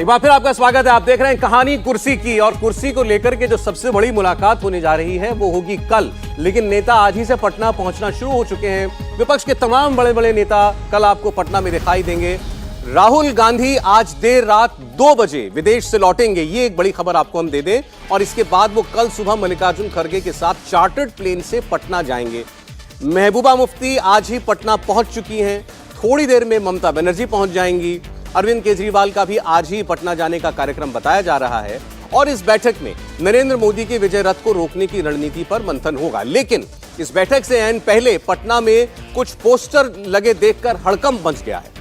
एक बार फिर आपका स्वागत है। आप देख रहे हैं कहानी कुर्सी की, और कुर्सी को लेकर के जो सबसे बड़ी मुलाकात होने जा रही है वो होगी कल। लेकिन नेता आज ही से पटना पहुंचना शुरू हो चुके हैं। विपक्ष के तमाम बड़े बड़े नेता कल आपको पटना में दिखाई देंगे। राहुल गांधी आज देर रात 2 बजे विदेश से लौटेंगे, ये एक बड़ी खबर आपको हम दे दें। और इसके बाद वो कल सुबह मल्लिकार्जुन खड़गे के साथ चार्टर्ड प्लेन से पटना जाएंगे। महबूबा मुफ्ती आज ही पटना पहुंच चुकी हैं। थोड़ी देर में ममता बनर्जी पहुंच जाएंगी। अरविंद केजरीवाल का भी आज ही पटना जाने का कार्यक्रम बताया जा रहा है। और इस बैठक में नरेंद्र मोदी के विजय रथ को रोकने की रणनीति पर मंथन होगा। लेकिन इस बैठक से ऐन पहले पटना में कुछ पोस्टर लगे देखकर हड़कंप मच गया है।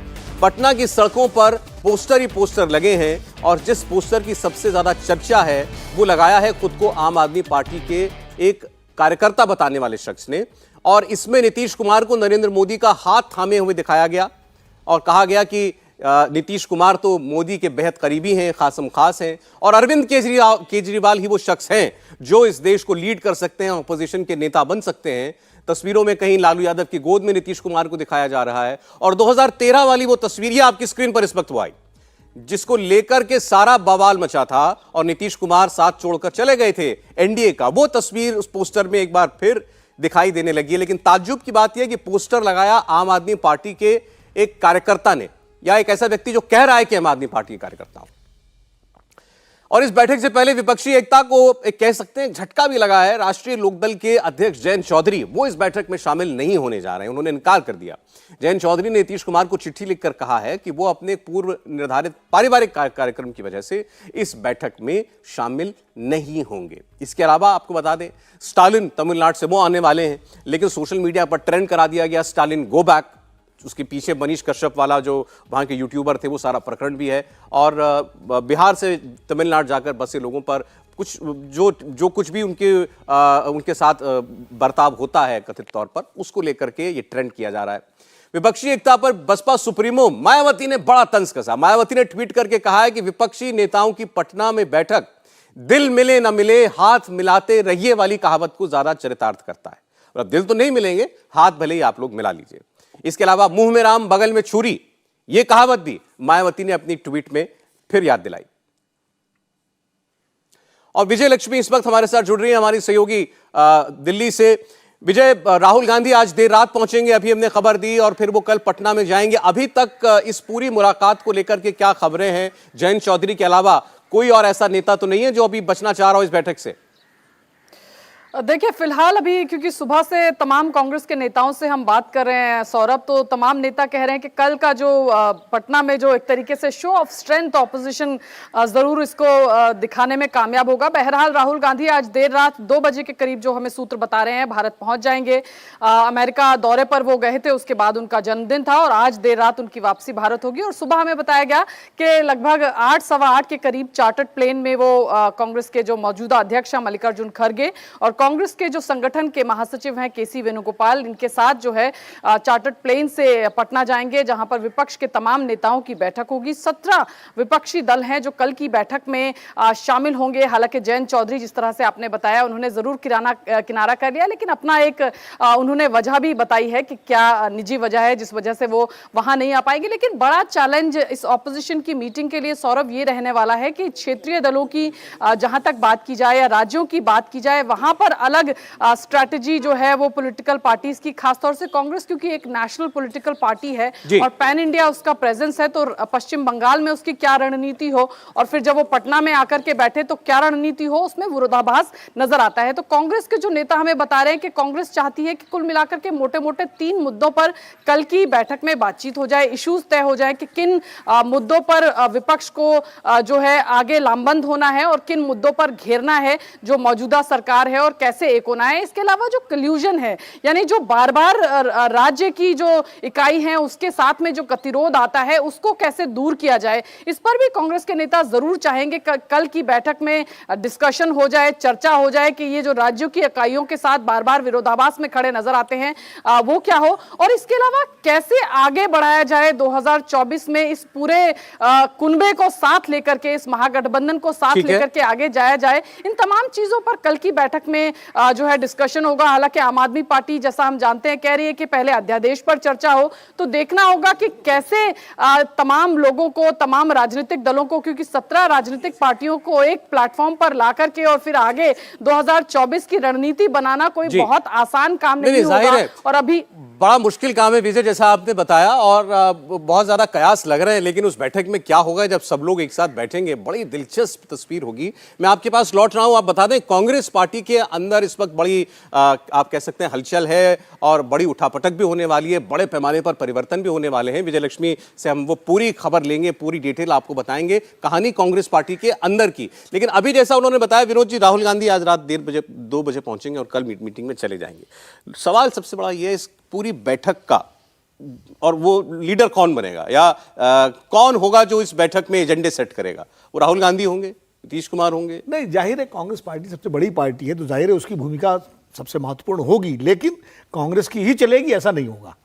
पटना की सड़कों पर पोस्टर ही पोस्टर लगे हैं, और जिस पोस्टर की सबसे ज्यादा चर्चा है वो लगाया है खुद को आम आदमी पार्टी के एक कार्यकर्ता बताने वाले शख्स ने। और इसमें नीतीश कुमार को नरेंद्र मोदी का हाथ थामे हुए दिखाया गया और कहा गया कि नीतीश कुमार तो मोदी के बेहद करीबी हैं, खासम खास हैं, और अरविंद केजरीवाल ही वो शख्स हैं जो इस देश को लीड कर सकते हैं, अपोजिशन के नेता बन सकते हैं। तस्वीरों में कहीं लालू यादव की गोद में नीतीश कुमार को दिखाया जा रहा है। और 2013 वाली वो तस्वीर ये आपकी स्क्रीन पर इस वक्त वो आई, जिसको लेकर के सारा बवाल मचा था और नीतीश कुमार साथ छोड़कर चले गए थे एनडीए का। वो तस्वीर उस पोस्टर में एक बार फिर दिखाई देने लगी है। लेकिन ताज्जुब की बात यह कि पोस्टर लगाया आम आदमी पार्टी के एक कार्यकर्ता ने, या एक ऐसा व्यक्ति जो कह रहा है कि आम आदमी पार्टी के कार्यकर्ता हूं। और इस बैठक से पहले विपक्षी एकता को एक कह सकते हैं झटका भी लगा है। राष्ट्रीय लोकदल के अध्यक्ष जयंत चौधरी वो इस बैठक में शामिल नहीं होने जा रहे हैं, उन्होंने इनकार कर दिया। जयंत चौधरी ने नीतीश कुमार को चिट्ठी लिखकर कहा है कि वो अपने पूर्व निर्धारित पारिवारिक कार्यक्रम की वजह से इस बैठक में शामिल नहीं होंगे। इसके अलावा आपको बता दें, स्टालिन तमिलनाडु से वो आने वाले हैं, लेकिन सोशल मीडिया पर ट्रेंड करा दिया गया स्टालिन गो बैक। उसके पीछे मनीष कश्यप वाला जो वहाँ के यूट्यूबर थे वो सारा प्रकरण भी है। और बिहार से तमिलनाडु जाकर बसे लोगों पर कुछ जो कुछ भी उनके साथ बर्ताव होता है कथित तौर पर, उसको लेकर के ये ट्रेंड किया जा रहा है। विपक्षी एकता पर बसपा सुप्रीमो मायावती ने बड़ा तंज कसा। मायावती ने ट्वीट करके कहा है कि विपक्षी नेताओं की पटना में बैठक दिल मिले न मिले हाथ मिलाते रहिए वाली कहावत को ज्यादा चरितार्थ करता है। मतलब दिल तो नहीं मिलेंगे, हाथ भले ही आप लोग मिला लीजिए। इसके अलावा मुंह में राम बगल में छुरी, यह कहावत भी मायावती ने अपनी ट्वीट में फिर याद दिलाई। और विजय लक्ष्मी इस वक्त हमारे साथ जुड़ रही है, हमारी सहयोगी दिल्ली से। विजय, राहुल गांधी आज देर रात पहुंचेंगे, अभी हमने खबर दी, और फिर वो कल पटना में जाएंगे। अभी तक इस पूरी मुलाकात को लेकर के क्या खबरें हैं? जयंत चौधरी के अलावा कोई और ऐसा नेता तो नहीं है जो अभी बचना चाह रहा हो इस बैठक से? देखिए, फिलहाल अभी क्योंकि सुबह से तमाम कांग्रेस के नेताओं से हम बात कर रहे हैं सौरभ, तो तमाम नेता कह रहे हैं कि कल का जो पटना में जो एक तरीके से शो ऑफ स्ट्रेंथ ऑपोजिशन जरूर इसको दिखाने में कामयाब होगा। बहरहाल राहुल गांधी आज देर रात 2 बजे के करीब, जो हमें सूत्र बता रहे हैं, भारत पहुंच जाएंगे। अमेरिका दौरे पर वो गए थे, उसके बाद उनका जन्मदिन था और आज देर रात उनकी वापसी भारत होगी। और सुबह हमें बताया गया कि लगभग 8 सवा 8 के करीब चार्टर्ड प्लेन में वो कांग्रेस के जो मौजूदा अध्यक्ष हैं मल्लिकार्जुन खड़गे और कांग्रेस के जो संगठन के महासचिव हैं केसी वेणुगोपाल, इनके साथ जो है चार्टर्ड प्लेन से पटना जाएंगे, जहां पर विपक्ष के तमाम नेताओं की बैठक होगी। 17 विपक्षी दल हैं जो कल की बैठक में शामिल होंगे। हालांकि जयंत चौधरी, जिस तरह से आपने बताया, उन्होंने जरूर किनारा कर लिया, लेकिन अपना एक उन्होंने वजह भी बताई है कि क्या निजी वजह है जिस वजह से वो वहां नहीं आ पाएंगे। लेकिन बड़ा चैलेंज इस ऑपोजिशन की मीटिंग के लिए सौरभ ये रहने वाला है कि क्षेत्रीय दलों की जहां तक बात की जाए या राज्यों की बात की जाए, वहां पर अलग स्ट्रैटेजी जो है वो पॉलिटिकल पार्टीज की, खासतौर से कांग्रेस क्योंकि एक नेशनल पॉलिटिकल पार्टी है और पैन इंडिया उसका प्रेजेंस है, तो पश्चिम बंगाल में उसकी क्या रणनीति हो और फिर जब वो पटना में आकर के बैठे तो क्या रणनीति हो, उसमें विरोधाभास नजर आता है। तो कांग्रेस के जो नेता हमें बता रहे हैं कि कांग्रेस चाहती है कि कुल मिलाकर के मोटे मोटे 3 मुद्दों पर कल की बैठक में बातचीत हो जाए, इश्यूज तय हो जाए कि किन मुद्दों पर विपक्ष को जो है आगे लामबंद होना है और किन मुद्दों पर घेरना है जो मौजूदा सरकार है और कैसे एक होना है। इसके अलावा जो कल्यूजन है, यानी जो बार बार राज्य की जो इकाई है उसके साथ में जो गतिरोध आता है उसको कैसे दूर किया जाए, इस पर भी कांग्रेस के नेता जरूर चाहेंगे कल की बैठक में डिस्कशन हो जाए, चर्चा हो जाए कि ये जो राज्यों की इकाइयों के साथ बार बार विरोधाभास में खड़े नजर आते हैं वो क्या हो, और इसके अलावा कैसे आगे बढ़ाया जाए 2024 में इस पूरे कुनबे को साथ लेकर के, इस महागठबंधन को साथ लेकर के आगे जाया जाए। इन तमाम चीजों पर कल की बैठक में जो है डिस्कशन होगा। हालांकि आम आदमी पार्टी, जैसा हम जानते हैं, कह रही है कि पहले अध्यादेश पर चर्चा हो, तो देखना होगा कि कैसे तमाम लोगों को, तमाम राजनीतिक दलों को, क्योंकि 17 राजनीतिक पार्टियों को एक प्लेटफॉर्म पर ला करके और फिर आगे 2024 की रणनीति बनाना कोई बहुत आसान काम नहीं होगा। और अभी बड़ा मुश्किल काम है विजय, जैसा आपने बताया, और बहुत ज्यादा कयास लग रहे हैं। लेकिन उस बैठक में क्या होगा जब सब लोग एक साथ बैठेंगे, बड़ी दिलचस्प तस्वीर होगी। मैं आपके पास लौट रहा हूं। आप बता दें, कांग्रेस पार्टी के अंदर इस वक्त बड़ी आप कह सकते हैं हलचल है और बड़ी उठापटक भी होने वाली है, बड़े पैमाने पर परिवर्तन भी होने वाले हैं। विजय लक्ष्मी से हम वो पूरी खबर लेंगे, पूरी डिटेल आपको बताएंगे, कहानी कांग्रेस पार्टी के अंदर की। लेकिन अभी जैसा उन्होंने बताया विनोद जी, राहुल गांधी आज रात 2 बजे पहुंचेंगे और कल मीटिंग में चले जाएंगे। सवाल सबसे बड़ा यह है इस पूरी बैठक का, और वो लीडर कौन बनेगा, या कौन होगा जो इस बैठक में एजेंडे सेट करेगा? वो राहुल गांधी होंगे, नीतीश कुमार होंगे? नहीं, जाहिर है कांग्रेस पार्टी सबसे बड़ी पार्टी है, तो जाहिर है उसकी भूमिका सबसे महत्वपूर्ण होगी, लेकिन कांग्रेस की ही चलेगी ऐसा नहीं होगा,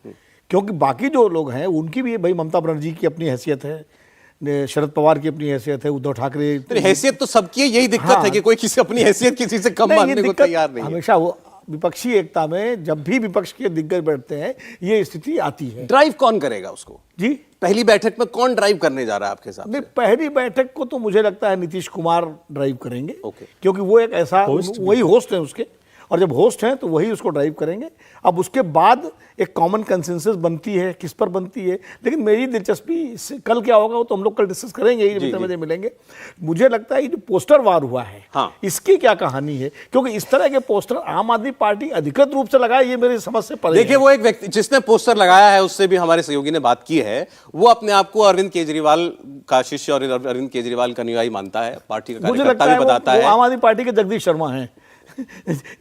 क्योंकि बाकी जो लोग हैं उनकी भी, भाई ममता बनर्जी की अपनी हैसियत है, शरद पवार की अपनी हैसियत है, उद्धव ठाकरे, तो हैसियत तो सबकी है, यही दिक्कत है कि कोई किसी अपनी हैसियत किसी से कम मानने को तैयार नहीं है। हमेशा वो विपक्षी एकता में जब भी विपक्ष के दिग्गज बैठते हैं ये स्थिति आती है। ड्राइव कौन करेगा उसको जी? पहली बैठक में कौन ड्राइव करने जा रहा है आपके साथ? नहीं, पहली बैठक को तो मुझे लगता है नीतीश कुमार ड्राइव करेंगे, ओके, क्योंकि वो एक ऐसा वही होस्ट है उसके, और जब होस्ट हैं तो वही उसको ड्राइव करेंगे। अब उसके बाद एक कॉमन कंसेंसस बनती है, किस पर बनती है, लेकिन मेरी दिलचस्पी कल क्या होगा वो तो हम लोग कल डिस्कस करेंगे, ये मिलेंगे। मुझे लगता है ये जो पोस्टर वार हुआ है, हाँ, इसकी क्या कहानी है, क्योंकि इस तरह के पोस्टर आम आदमी पार्टी अधिकृत रूप से लगाए, ये मेरी समझ से परे। देखिए, वो एक व्यक्ति जिसने पोस्टर लगाया है, उससे भी हमारे सहयोगी ने बात की है, वो अपने आप को अरविंद केजरीवाल का शिष्य और अरविंद केजरीवाल का अनुयायी मानता है, पार्टी का कार्यकर्ता भी बताता है। आम आदमी पार्टी के जगदीश शर्मा हैं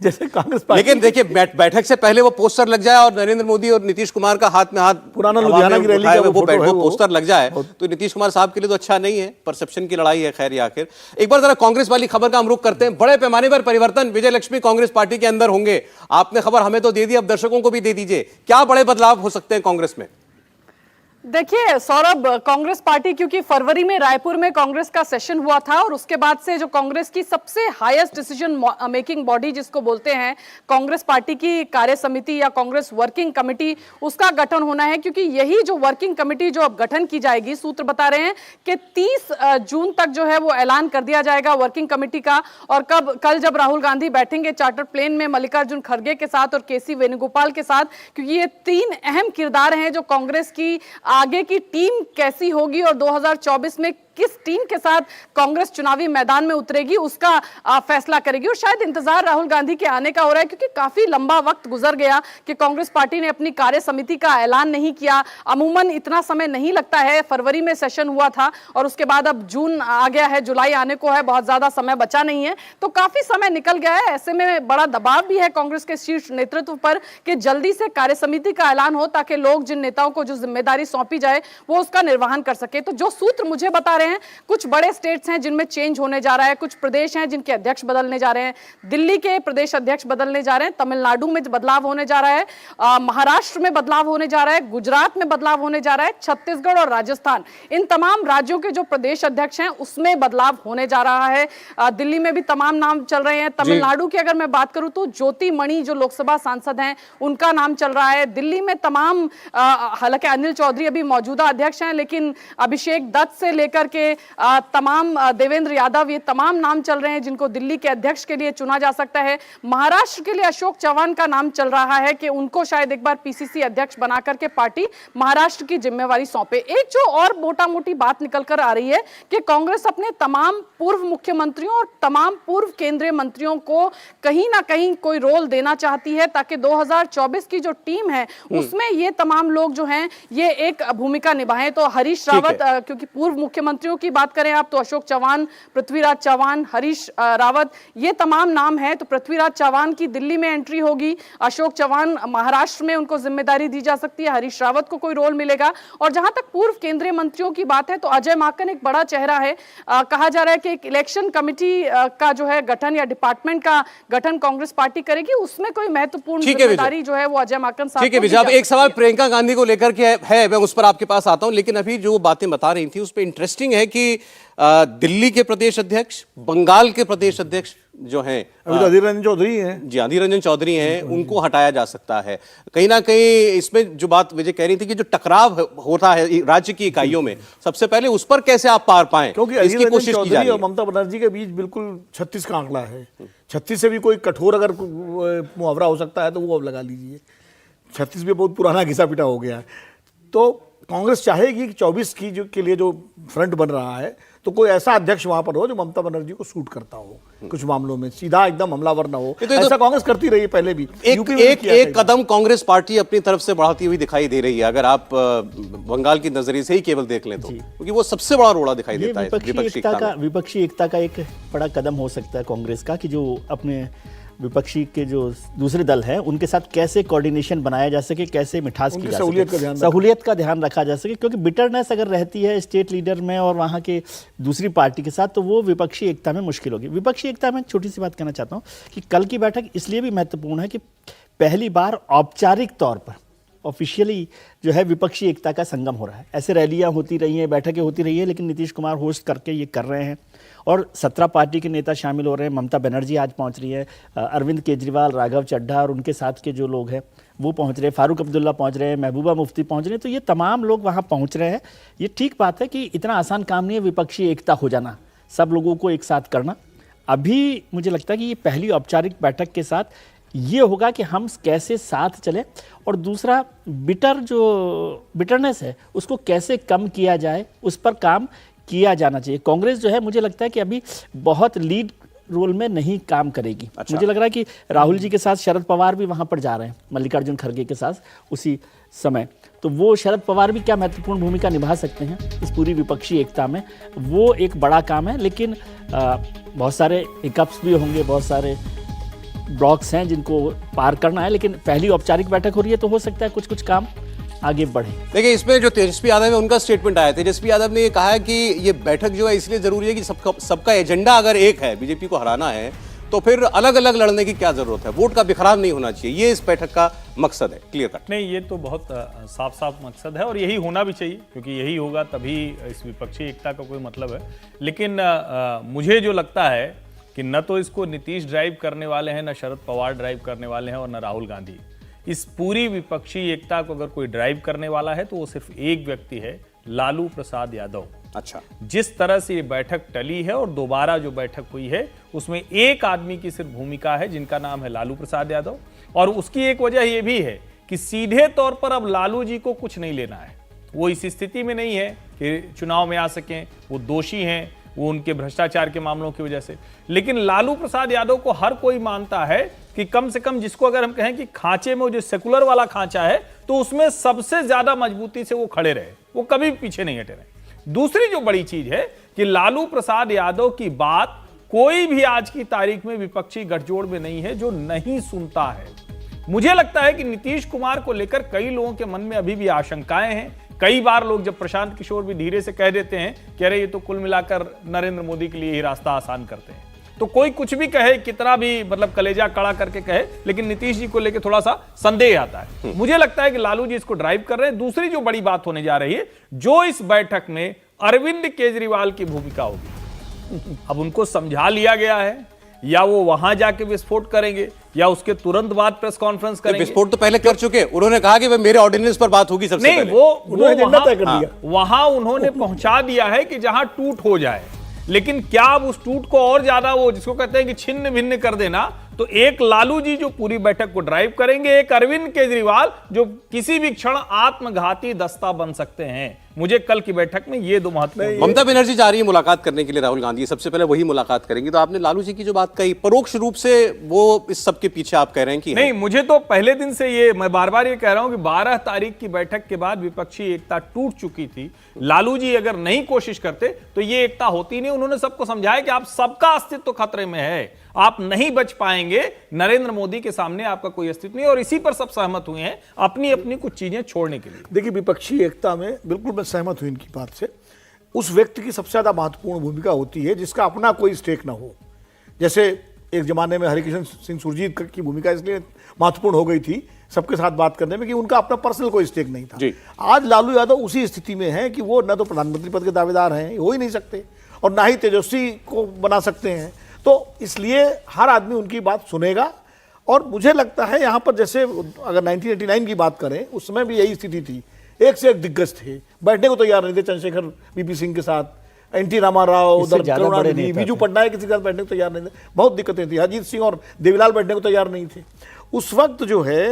जैसे कांग्रेस पार्टी। लेकिन देखिए, बैठक से पहले वो पोस्टर लग जाए और नरेंद्र मोदी और नीतीश कुमार का हाथ में हाथ, पुराना लुधियाना की रैली का वो पोस्टर लग जाए तो नीतीश कुमार साहब के लिए तो अच्छा नहीं है। परसेप्शन की लड़ाई है। खैर, आखिर एक बार जरा कांग्रेस वाली खबर का हम रुख करते हैं। बड़े पैमाने पर परिवर्तन विजय लक्ष्मी कांग्रेस पार्टी के अंदर होंगे। आपने खबर हमें तो दे दी, अब दर्शकों को भी दे दीजिए, क्या बड़े बदलाव हो सकते हैं कांग्रेस में? देखिए सौरभ, कांग्रेस पार्टी, क्योंकि फरवरी में रायपुर में कांग्रेस का सेशन हुआ था और उसके बाद से जो कांग्रेस की सबसे हाईएस्ट डिसीजन मेकिंग बॉडी जिसको बोलते हैं, कांग्रेस पार्टी की कार्य समिति या कांग्रेस वर्किंग कमेटी, उसका गठन होना है। क्योंकि यही जो वर्किंग कमेटी जो अब गठन की जाएगी, सूत्र बता रहे हैं कि 30 जून तक जो है वो ऐलान कर दिया जाएगा वर्किंग कमेटी का। और कल जब राहुल गांधी बैठेंगे चार्टर प्लेन में मल्लिकार्जुन खड़गे के साथ और केसी वेणुगोपाल के साथ, क्योंकि ये 3 अहम किरदार हैं जो कांग्रेस की आगे की टीम कैसी होगी और 2024 में किस टीम के साथ कांग्रेस चुनावी मैदान में उतरेगी उसका फैसला करेगी। और शायद इंतजार राहुल गांधी के आने का हो रहा है, क्योंकि काफी लंबा वक्त गुजर गया कि कांग्रेस पार्टी ने अपनी कार्य समिति का ऐलान नहीं किया। अमूमन इतना समय नहीं लगता है, फरवरी में सेशन हुआ था और उसके बाद अब जून आ गया है, जुलाई आने को है, बहुत ज्यादा समय बचा नहीं है, तो काफी समय निकल गया है। ऐसे में बड़ा दबाव भी है कांग्रेस के शीर्ष नेतृत्व पर कि जल्दी से कार्य समिति का ऐलान हो, ताकि लोग, जिन नेताओं को जो जिम्मेदारी सौंपी जाए, वो उसका निर्वहन कर सके। तो जो सूत्र मुझे बता रहे हैं, कुछ बड़े स्टेट्स हैं जिनमें चेंज होने जा रहा है, कुछ प्रदेश हैं जिनके अध्यक्ष बदलने जा रहे हैं, दिल्ली के प्रदेश अध्यक्ष बदलने जा रहे हैं, तमिलनाडु में बदलाव होने जा रहा है, महाराष्ट्र में बदलाव होने जा रहा है, गुजरात में बदलाव होने जा रहा है, छत्तीसगढ़ और राजस्थान, इन तमाम राज्यों के जो प्रदेश अध्यक्ष हैं उसमें बदलाव होने जा रहा है। दिल्ली में भी तमाम नाम चल रहे हैं। तमिलनाडु की अगर मैं बात करूं तो ज्योति मणि जो लोकसभा सांसद हैं उनका नाम चल रहा है। दिल्ली में तमाम, हालांकि अनिल चौधरी अभी मौजूदा अध्यक्ष हैं, लेकिन अभिषेक दत्त से लेकर के तमाम, देवेंद्र यादव, ये तमाम नाम चल रहे हैं जिनको दिल्ली के अध्यक्ष के लिए चुना जा सकता है। महाराष्ट्र के लिए अशोक चव्हाण का नाम चल रहा है कि उनको शायद एक बार पीसीसी अध्यक्ष बना करके पार्टी महाराष्ट्र की जिम्मेवारी सौंपे। एक जो और मोटा मोटी बात निकल कर आ रही है कि कांग्रेस अपने तमाम पूर्व मुख्यमंत्रियों और तमाम पूर्व केंद्रीय मंत्रियों को कहीं ना कहीं कोई रोल देना चाहती है, ताकि 2024 की जो टीम है उसमें ये तमाम लोग जो हैं ये एक भूमिका निभाएं। तो हरीश रावत, क्योंकि पूर्व मुख्यमंत्रियों की बात करें आप तो अशोक चव्हाण, पृथ्वीराज चव्हाण, हरीश रावत, ये तमाम नाम है। तो पृथ्वीराज चव्हाण की दिल्ली में एंट्री होगी, अशोक चव्हाण महाराष्ट्र में उनको जिम्मेदारी दी जा सकती है, हरीश रावत को कोई रोल मिलेगा। और जहां तक पूर्व केंद्रीय मंत्रियों की बात है तो अजय माकन एक बड़ा चेहरा है। कहा जा रहा है कि एक इलेक्शन कमेटी का जो है गठन या डिपार्टमेंट का गठन कांग्रेस पार्टी करेगी, उसमें कोई महत्वपूर्ण जिम्मेदारी जो है वो अजय माकन साहब। ठीक है विजय, एक सवाल प्रियंका गांधी को लेकर के है, मैं उस पर आपके पास आता हूं, लेकिन अभी जो बातें बता रही थी उस पर इंटरेस्टिंग इंटरेस्टिंग है कि दिल्ली के प्रदेश अध्यक्ष, बंगाल के प्रदेश अध्यक्ष जो हैं, अभी तो अधीर रंजन चौधरी हैं। जी, अधीर रंजन चौधरी हैं, उनको हटाया जा सकता है। कहीं ना कहीं इसमें जो बात विजय कह रही थी कि जो टकराव होता है राज्य की इकाइयों में, सबसे पहले उस पर कैसे आप पार पाएं, क्योंकि इसकी अधीर रंजन कोशिश की जा चौधरी रही और है। ममता बनर्जी के बीच बिल्कुल 36 का आंकड़ा है। 36 से भी कोई कठोर अगर मुहावरा हो सकता है तो वो अब लगा लीजिए। 36 भी बहुत पुराना घिसा पिटा हो गया है। तो कांग्रेस चाहेगी कि 24 की जो के लिए जो फ्रंट बन रहा है तो कोई ऐसा अध्यक्ष वहां पर हो जो ममता बनर्जी को सूट करता हो, कुछ मामलों में सीधा एकदम हमलावर ना हो। ऐसा कांग्रेस करती रही है पहले भी। यूपी में भी किया एक कई कदम कांग्रेस पार्टी अपनी तरफ से बढ़ाती हुई दिखाई दे रही है, अगर आप बंगाल की नजरिए से ही केवल देख लें तो, क्योंकि वो सबसे बड़ा रोड़ा दिखाई ये देता है विपक्षी एकता का एक बड़ा कदम हो सकता है कांग्रेस का, कि जो अपने विपक्षी के जो दूसरे दल हैं उनके साथ कैसे कोऑर्डिनेशन बनाया जा सके, कैसे मिठास की जा सके, सहूलियत का ध्यान रखा जा सके। क्योंकि बिटरनेस अगर रहती है स्टेट लीडर में और वहाँ के दूसरी पार्टी के साथ, तो वो विपक्षी एकता में मुश्किल होगी। विपक्षी एकता में छोटी सी बात कहना चाहता हूँ कि कल की बैठक इसलिए भी महत्वपूर्ण है कि पहली बार औपचारिक तौर पर ऑफिशियली जो है विपक्षी एकता का संगम हो रहा है। ऐसे रैलियां होती रही हैं, बैठकें होती रही हैं, लेकिन नीतीश कुमार होस्ट करके ये कर रहे हैं और 17 पार्टी के नेता शामिल हो रहे हैं। ममता बनर्जी आज पहुंच रही है, अरविंद केजरीवाल, राघव चड्ढा और उनके साथ के जो लोग हैं वो पहुंच रहे हैं, फारूक अब्दुल्ला पहुंच रहे हैं, महबूबा मुफ्ती पहुंच रहे हैं। तो ये तमाम लोग वहाँ पहुंच रहे हैं। ये ठीक बात है कि इतना आसान काम नहीं है विपक्षी एकता हो जाना, सब लोगों को एक साथ करना। अभी मुझे लगता है कि ये पहली औपचारिक बैठक के साथ ये होगा कि हम कैसे साथ चलें और दूसरा बिटरनेस है उसको कैसे कम किया जाए, उस पर काम किया जाना चाहिए। कांग्रेस जो है मुझे लगता है कि अभी बहुत लीड रोल में नहीं काम करेगी। अच्छा। मुझे लग रहा है कि राहुल जी के साथ शरद पवार भी वहां पर जा रहे हैं, मल्लिकार्जुन खड़गे के साथ उसी समय। तो वो शरद पवार भी क्या महत्वपूर्ण भूमिका निभा सकते हैं इस पूरी विपक्षी एकता में, वो एक बड़ा काम है। लेकिन बहुत सारे हिकअप्स भी होंगे, बहुत सारे ब्लॉक्स हैं जिनको पार करना है। लेकिन पहली औपचारिक बैठक हो रही है तो हो सकता है कुछ कुछ काम आगे बढ़े। देखिए, इसमें जो तेजस्वी यादव है उनका स्टेटमेंट आया। तेजस्वी यादव ने ये कहा है कि ये बैठक जो है इसलिए जरूरी है कि सबका एजेंडा अगर एक है, बीजेपी को हराना है, तो फिर अलग अलग लड़ने की क्या जरूरत है, वोट का बिखराव नहीं होना चाहिए। ये इस बैठक का मकसद है, क्लियर कट। नहीं, ये तो बहुत साफ साफ मकसद है और यही होना भी चाहिए, क्योंकि यही होगा तभी इस विपक्षी एकता का कोई मतलब है। लेकिन मुझे जो लगता है कि न तो इसको नीतीश ड्राइव करने वाले हैं, न शरद पवार ड्राइव करने वाले हैं और न राहुल गांधी। इस पूरी विपक्षी एकता को अगर कोई ड्राइव करने वाला है तो वो सिर्फ एक व्यक्ति है, लालू प्रसाद यादव। अच्छा, जिस तरह से ये बैठक टली है और दोबारा जो बैठक हुई है उसमें एक आदमी की सिर्फ भूमिका है जिनका नाम है लालू प्रसाद यादव। और उसकी एक वजह ये भी है कि सीधे तौर पर अब लालू जी को कुछ नहीं लेना है, वो इस स्थिति में नहीं है कि चुनाव में आ सकें, वो दोषी हैं, वो उनके भ्रष्टाचार के मामलों की वजह से। लेकिन लालू प्रसाद यादव को हर कोई मानता है कि कम से कम जिसको अगर हम कहें कि खांचे में जो सेकुलर वाला खांचा है तो उसमें सबसे ज्यादा मजबूती से वो खड़े रहे, वो कभी पीछे नहीं हटे रहे। दूसरी जो बड़ी चीज है कि लालू प्रसाद यादव की बात कोई भी आज की तारीख में विपक्षी गठजोड़ में नहीं है जो नहीं सुनता है। मुझे लगता है कि नीतीश कुमार को लेकर कई लोगों के मन में अभी भी आशंकाएं हैं। कई बार लोग, जब प्रशांत किशोर भी धीरे से कह देते हैं कि अरे ये तो कुल मिलाकर नरेंद्र मोदी के लिए ही रास्ता आसान करते हैं, तो कोई कुछ भी कहे, कितना भी मतलब कलेजा कड़ा करके कहे, लेकिन नीतीश जी को लेकर थोड़ा सा संदेह आता है। मुझे लगता है कि लालू जी इसको ड्राइव कर रहे हैं। दूसरी जो बड़ी बात होने जा रही है, जो इस बैठक में अरविंद केजरीवाल की भूमिका होगी, अब उनको समझा लिया गया है, या वो वहां जाके विस्फोट करेंगे या उसके तुरंत बाद प्रेस कॉन्फ्रेंस करेंगे। विस्फोट तो पहले कर चुके, उन्होंने कहा कि मेरे ऑर्डिनेंस पर बात होगी सबसे नहीं, पहले। वो वहां उन्होंने पहुंचा दिया है कि जहां टूट हो जाए। लेकिन क्या अब उस टूट को और ज्यादा, वो जिसको कहते हैं कि छिन्न भिन्न कर देना, तो एक लालू जी जो पूरी बैठक को ड्राइव करेंगे, एक अरविंद केजरीवाल जो किसी भी क्षण आत्मघाती दस्ता बन सकते हैं। मुझे कल की बैठक में ये दो महत्वपूर्ण। ममता बनर्जी जा रही है मुलाकात करने के लिए राहुल गांधी, सबसे पहले वही मुलाकात करेंगी। तो आपने लालू जी की जो बात कही, परोक्ष रूप से वो इस सब के पीछे आप कह रहे हैं कि नहीं, मुझे तो पहले दिन से ये, मैं बार बार ये कह रहा हूं कि 12 तारीख की बैठक के बाद विपक्षी एकता टूट चुकी थी। लालू जी अगर नहीं कोशिश करते तो ये एकता होती नहीं। उन्होंने सबको समझाया कि आप सबका अस्तित्व खतरे में है, आप नहीं बच पाएंगे, नरेंद्र मोदी के सामने आपका कोई अस्तित्व नहीं। और इसी पर सब सहमत हुए हैं अपनी अपनी कुछ चीजें छोड़ने के लिए। देखिए, विपक्षी एकता में बिल्कुल मैं सहमत हूं इनकी बात से। उस व्यक्ति की सबसे ज्यादा महत्वपूर्ण भूमिका होती है जिसका अपना कोई स्टेक ना हो। जैसे एक जमाने में हरिकिशन सिंह सुरजीत की भूमिका इसलिए महत्वपूर्ण हो गई थी सबके साथ बात करने में कि उनका अपना पर्सनल कोई स्टेक नहीं था। आज लालू यादव उसी स्थिति में है कि वो न तो प्रधानमंत्री पद के दावेदार हैं, हो ही नहीं सकते, और ना ही तेजस्वी को बना सकते हैं। तो इसलिए हर आदमी उनकी बात सुनेगा। और मुझे लगता है यहाँ पर जैसे अगर 1989 की बात करें, उस समय भी यही स्थिति थी, एक से एक दिग्गज थे, बैठने को तैयार नहीं थे। चंद्रशेखर वीपी सिंह के साथ, एनटी रामाराव, उधर करुणानिधि, बीजू पटनायक किसी के साथ बैठने को तैयार नहीं थे, बहुत दिक्कतें थी। अजीत सिंह और देवीलाल बैठने को तैयार नहीं थे। उस वक्त जो है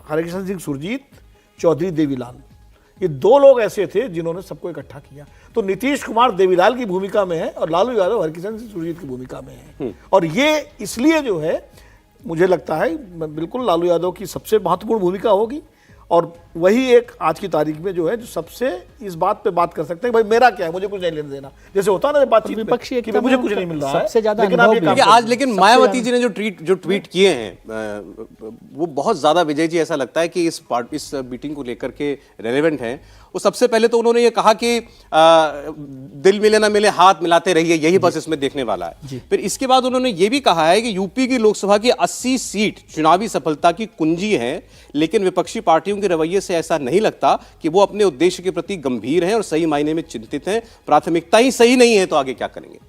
हरिकिशन सिंह सुरजीत, चौधरी देवीलाल, ये दो लोग ऐसे थे जिन्होंने सबको इकट्ठा किया। तो नीतीश कुमार देवीलाल की भूमिका में है और लालू यादव हरिकिशन सिंह सुरजीत की भूमिका में है। और ये इसलिए जो है मुझे लगता है बिल्कुल लालू यादव की सबसे महत्वपूर्ण भूमिका होगी। और वही एक आज की तारीख में जो है जो सबसे इस बात पे बात कर सकते हैं, भाई मेरा क्या है, मुझे कुछ नहीं लेना देना, जैसे होता है ना बातचीत विपक्षी कि मुझे कुछ नहीं मिल रहा है, सबसे ज्यादा लेकिन आप ये काम आज लेकिन मायावती जी ने जो ट्वीट किए हैं वो बहुत ज्यादा, विजय जी, ऐसा लगता है कि इस मीटिंग को लेकर के रेलेवेंट हैं। वो सबसे पहले तो उन्होंने ये कहा कि दिल मिले ना मिले हाथ मिलाते रहिए, यही बस इसमें देखने वाला है। फिर इसके बाद उन्होंने ये भी कहा है कि यूपी की लोकसभा की 80 सीट चुनावी सफलता की कुंजी है, लेकिन विपक्षी पार्टियों के रवैये से ऐसा नहीं लगता कि वो अपने उद्देश्य के प्रति गंभीर हैं और सही मायने में चिंतित हैं। प्राथमिकता ही सही नहीं है तो आगे क्या करेंगे?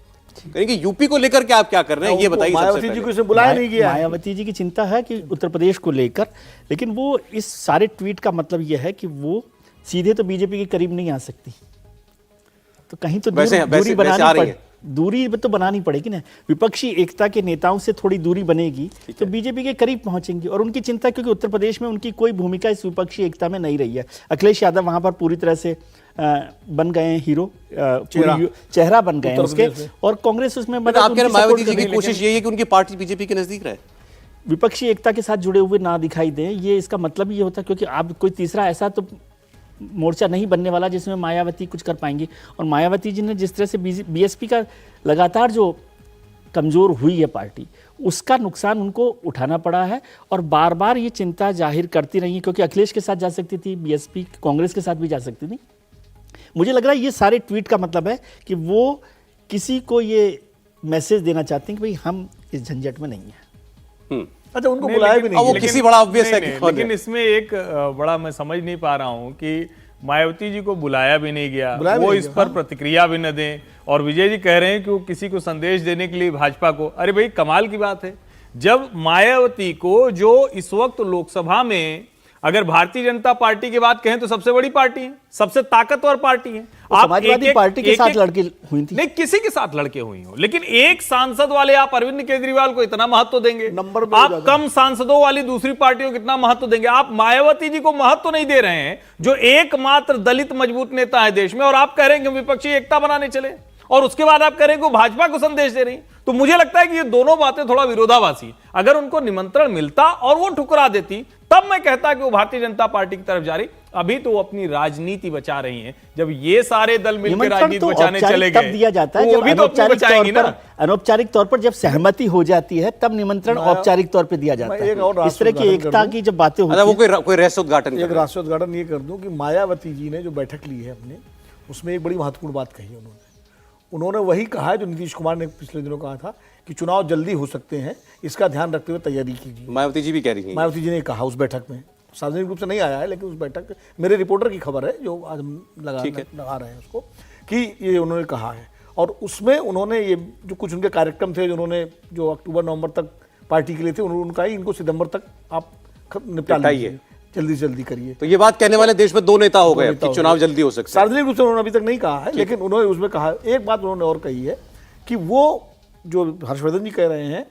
करेंगे यूपी को लेकर के आप क्या कर रहे हैं ये बताइए। मायावती जी को इसे बुलाया नहीं गया। मायावती जी की चिंता है कि उत्तर प्रदेश को लेकर, लेकिन वो इस सारे ट्वीट का मतलब यह है कि वो सीधे तो बीजेपी के करीब नहीं आ सकती, तो कहीं तो दूरी तो बनानी पड़ेगी ना। विपक्षी एकता के नेताओं से थोड़ी दूरी बनेगी तो बीजेपी के करीब पहुंचेंगी। और उनकी चिंता, क्योंकि उत्तर प्रदेश में उनकी कोई भूमिका इस विपक्षी एकता में नहीं रही है। अखिलेश यादव वहां पर पूरी तरह से बन गए हैं हीरो, चेहरा बन गए हैं उसके, और कांग्रेस उसमें मायावती जी की कोशिश यही है कि उनकी पार्टी बीजेपी के नजदीक रहे, विपक्षी एकता के साथ जुड़े हुए ना दिखाई दें। ये इसका मतलब ये होता है, क्योंकि आप कोई तीसरा ऐसा तो मोर्चा नहीं बनने वाला जिसमें मायावती कुछ कर पाएंगी। और मायावती जी ने जिस तरह से बीएसपी का लगातार जो कमज़ोर हुई है पार्टी, उसका नुकसान उनको उठाना पड़ा है। और बार बार ये चिंता जाहिर करती रही है, क्योंकि अखिलेश के साथ जा सकती थी बीएसपी, कांग्रेस के साथ भी जा सकती थी। मुझे लग रहा है ये सारे ट्वीट का मतलब है कि वो किसी को ये मैसेज देना चाहते हैं कि भाई हम इस झंझट में नहीं हैं। अच्छा, उनको बुलाया भी नहीं, वो किसी बड़ा ऑब्वियस है। लेकिन इसमें एक बड़ा मैं समझ नहीं पा रहा हूं कि मायावती जी को बुलाया भी नहीं गया, वो इस पर प्रतिक्रिया भी न दें। और विजय जी कह रहे हैं कि वो किसी को संदेश देने के लिए भाजपा को, अरे भाई कमाल की बात है, जब मायावती को, जो इस वक्त लोकसभा में अगर भारतीय जनता पार्टी की बात कहें तो सबसे बड़ी पार्टी है, सबसे ताकतवर पार्टी है। आप समाजवादी पार्टी के साथ लड़के हुई थी, नहीं किसी के साथ लड़के हुई हो, लेकिन एक सांसद वाले आप अरविंद केजरीवाल को इतना महत्व देंगे, नंबर आप कम सांसदों वाली दूसरी पार्टियों को कितना महत्व देंगे? आप मायावती जी को महत्व नहीं दे रहे हैं, जो एकमात्र दलित मजबूत नेता है देश में, और आप कह रहे हैं कि विपक्षी एकता बनाने चले, और उसके बाद आप कह रहे हैं कि भाजपा को संदेश दे रही। तो मुझे लगता है कि ये दोनों बातें थोड़ा विरोधाभासी। अगर उनको निमंत्रण मिलता और वो ठुकरा देती, तब मैं कहता कि वो भारतीय जनता पार्टी की तरफ जा रही। अभी तो वो अपनी राजनीति बचा रही हैं। जब ये सारे दल मिलकर राजनीति तो बचाने चले गए, तब दिया जाता है, वो भी तो अपनी बचाएंगी ना। अनौपचारिक तौर पर जब सहमति हो जाती है तब निमंत्रण औपचारिक तौर पर दिया जाता है। इस तरह की एकता की जब बातें होती है, कोई रहस्योद्घाटन, एक रहस्योद्घाटन ये कर दूं कि मायावती जी ने जो बैठक ली है अपने, उसमें एक बड़ी महत्वपूर्ण बात कही उन्होंने वही कहा है जो नीतीश कुमार ने पिछले दिनों कहा था कि चुनाव जल्दी हो सकते हैं, इसका ध्यान रखते हुए तैयारी कीजिए। मायावती जी भी कह रही हैं, मायावती जी ने कहा उस बैठक में, सार्वजनिक रूप से नहीं आया है, लेकिन उस बैठक मेरे रिपोर्टर की खबर है जो आज हम लगा रहे हैं उसको, कि ये उन्होंने कहा है। और उसमें उन्होंने ये जो कुछ उनके कार्यक्रम थे, जो उन्होंने जो अक्टूबर नवंबर तक पार्टी के लिए थे, उन्होंने कहा इनको सितंबर तक आप निपटा लीजिए, जल्दी से जल्दी करिए। तो ये बात कहने वाले देश में दो नेता हो गए कि चुनाव जल्दी हो सकता है। सार्वजनिक रूप से उन्होंने अभी तक नहीं कहा है, लेकिन उन्होंने उसमें कहा, एक बात उन्होंने और कही है कि वो जो हर्षवर्धन जी कह रहे हैं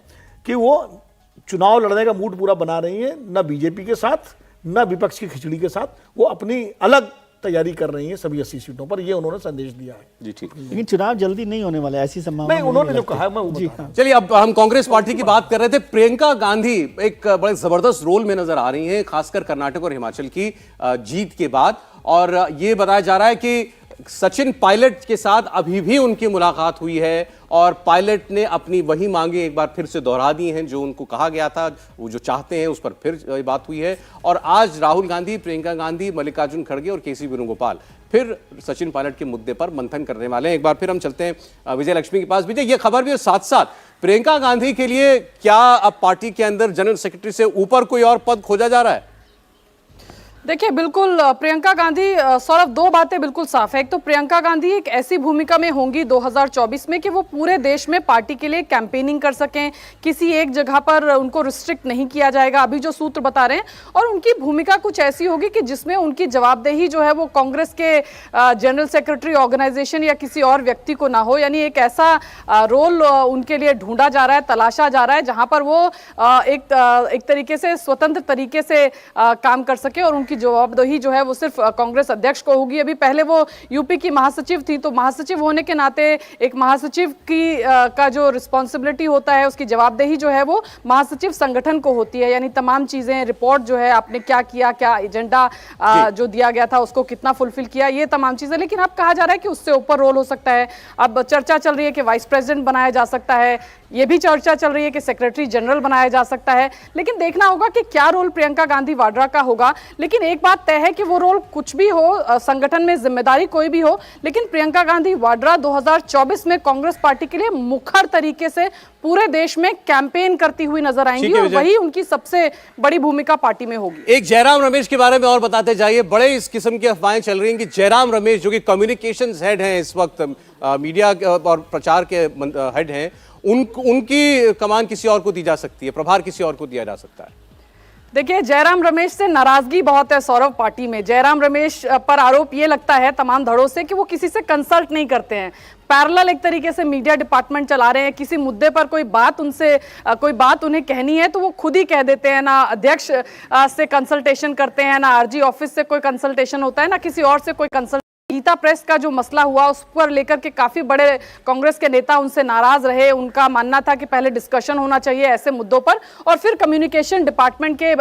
कि वो चुनाव लड़ने का मूड पूरा बना रही है, न बीजेपी के साथ न विपक्ष की खिचड़ी के साथ, वो अपनी अलग तैयारी कर रही है सभी 80 सीटों पर, ये उन्होंने संदेश दिया है। जी ठीक, लेकिन चुनाव जल्दी नहीं होने वाला है, ऐसी संभावना नहीं, उन्होंने जो कहा है मैं जी हाँ। चलिए, अब हम कांग्रेस पार्टी की बात कर रहे थे। प्रियंका गांधी एक बड़े जबरदस्त रोल में नजर आ रही हैं, खासकर कर्नाटक और हिमाचल की जीत के बाद, और ये बताया जा रहा है कि सचिन पायलट के साथ अभी भी उनकी मुलाकात हुई है और पायलट ने अपनी वही मांगे एक बार फिर से दोहरा दी हैं जो उनको कहा गया था, वो जो चाहते हैं उस पर फिर बात हुई है। और आज राहुल गांधी, प्रियंका गांधी, मल्लिकार्जुन खड़गे और केसी वेणुगोपाल फिर सचिन पायलट के मुद्दे पर मंथन करने वाले हैं। एक बार फिर हम चलते हैं विजय लक्ष्मी के पास। विजय, ये खबर भी और साथ साथ प्रियंका गांधी के लिए क्या अब पार्टी के अंदर जनरल सेक्रेटरी से ऊपर कोई और पद खोजा जा रहा है? देखिए, बिल्कुल प्रियंका गांधी, सौरभ, दो बातें बिल्कुल साफ है। एक तो प्रियंका गांधी एक ऐसी भूमिका में होंगी 2024 में कि वो पूरे देश में पार्टी के लिए कैंपेनिंग कर सकें, किसी एक जगह पर उनको रिस्ट्रिक्ट नहीं किया जाएगा, अभी जो सूत्र बता रहे हैं। और उनकी भूमिका कुछ ऐसी होगी कि जिसमें उनकी जवाबदेही जो है वो कांग्रेस के जनरल सेक्रेटरी ऑर्गेनाइजेशन या किसी और व्यक्ति को ना हो। यानी एक ऐसा रोल उनके लिए ढूंढा जा रहा है, तलाशा जा रहा है, जहां पर वो एक तरीके से स्वतंत्र तरीके से काम कर सके और उनकी जवाबदेही जो है वो सिर्फ कांग्रेस अध्यक्ष को होगी। अभी पहले वो यूपी की महासचिव थी, तो महासचिव होने के नाते एक महासचिव की का जो रिस्पॉन्सिबिलिटी होता है, उसकी जवाबदेही जो है वो महासचिव संगठन को होती है। यानी तमाम चीजें, रिपोर्ट जो है, आपने क्या किया, क्या एजेंडा जो दिया गया था उसको कितना फुलफिल किया, ये तमाम चीजें। लेकिन अब कहा जा रहा है कि उससे ऊपर रोल हो सकता है। अब चर्चा चल रही है कि वाइस प्रेसिडेंट बनाया जा सकता है, ये भी चर्चा चल रही है कि सेक्रेटरी जनरल बनाया जा सकता है। लेकिन देखना होगा कि क्या रोल प्रियंका गांधी वाड्रा का होगा। लेकिन एक बात तय है कि वो रोल कुछ भी हो, संगठन में जिम्मेदारी कोई भी हो, लेकिन प्रियंका गांधी वाड्रा 2024 में कांग्रेस पार्टी के लिए मुखर तरीके से पूरे देश में कैंपेन करती हुई नजर आएंगी और वही उनकी सबसे बड़ी भूमिका पार्टी में होगी। एक जयराम रमेश के बारे में और बताते जाइए। बड़े इस किस्म की अफवाहें चल रही हैं कि जयराम रमेश, जो कि कम्युनिकेशंस हेड हैं इस वक्त, मीडिया और प्रचार के हेड हैं, उनकी कमान किसी और को दी जा सकती है, प्रभार किसी और को दिया जा सकता है। देखिए, जयराम रमेश से नाराजगी बहुत है सौरभ पार्टी में। जयराम रमेश पर आरोप ये लगता है तमाम धड़ों से कि वो किसी से कंसल्ट नहीं करते हैं, पैरेलल एक तरीके से मीडिया डिपार्टमेंट चला रहे हैं। किसी मुद्दे पर कोई बात उन्हें कहनी है तो वो खुद ही कह देते हैं, ना अध्यक्ष से कंसल्टेशन करते हैं, ना आरजी ऑफिस से कोई कंसल्टेशन होता है, ना किसी और से कोई कंसल्ट। गीता प्रेस का जो मसला हुआ उस पर लेकर के काफी बड़े कांग्रेस के नेता उनसे नाराज रहे। उनका मानना था कि पहले डिस्कशन होना चाहिए ऐसे मुद्दों पर और फिर कम्युनिकेशन डिपार्टमेंट के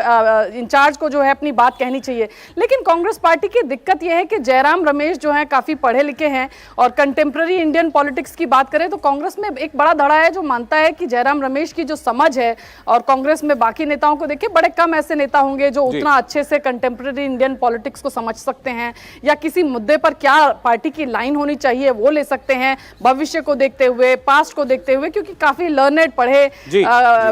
इंचार्ज को जो है अपनी बात कहनी चाहिए। लेकिन कांग्रेस पार्टी की दिक्कत यह है कि जयराम रमेश जो है काफी पढ़े लिखे हैं और कंटेम्प्रेरी इंडियन पॉलिटिक्स की बात करें तो कांग्रेस में एक बड़ा धड़ा है जो मानता है कि जयराम रमेश की जो समझ है, और कांग्रेस में बाकी नेताओं को देखिए, बड़े कम ऐसे नेता होंगे जो उतना अच्छे से कंटेम्प्रेरी इंडियन पॉलिटिक्स को समझ सकते हैं या किसी मुद्दे पर क्या पार्टी की लाइन होनी चाहिए वो ले सकते हैं, भविष्य को देखते हुए, पास्ट को देखते हुए, क्योंकि काफी लर्नेड पढ़े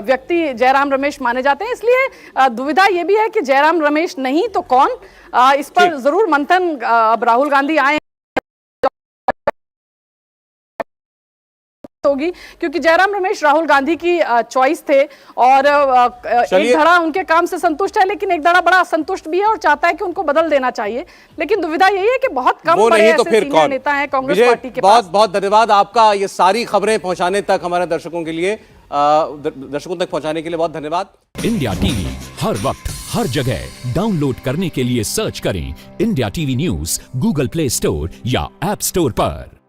व्यक्ति जयराम रमेश माने जाते हैं। इसलिए दुविधा ये भी है कि जयराम रमेश नहीं तो कौन, इस पर जरूर मंथन अब राहुल गांधी आए होगी, क्योंकि जयराम रमेश राहुल गांधी की चॉइस थे और एक धड़ा उनके काम से संतुष्ट है, लेकिन एक धड़ा बड़ा असंतुष्ट भी है और चाहता है कि उनको बदल देना चाहिए। लेकिन दुविधा यही है कि बहुत कम बड़े ऐसे सीनियर नेता हैं कांग्रेस पार्टी के पास। बहुत बहुत धन्यवाद आपका, ये सारी खबरें पहुंचाने तक, हमारे दर्शकों के लिए, दर्शकों तक पहुंचाने के लिए बहुत धन्यवाद। इंडिया टीवी हर वक्त हर जगह डाउनलोड करने के लिए सर्च करें India TV news Google play store या ऐप स्टोर पर।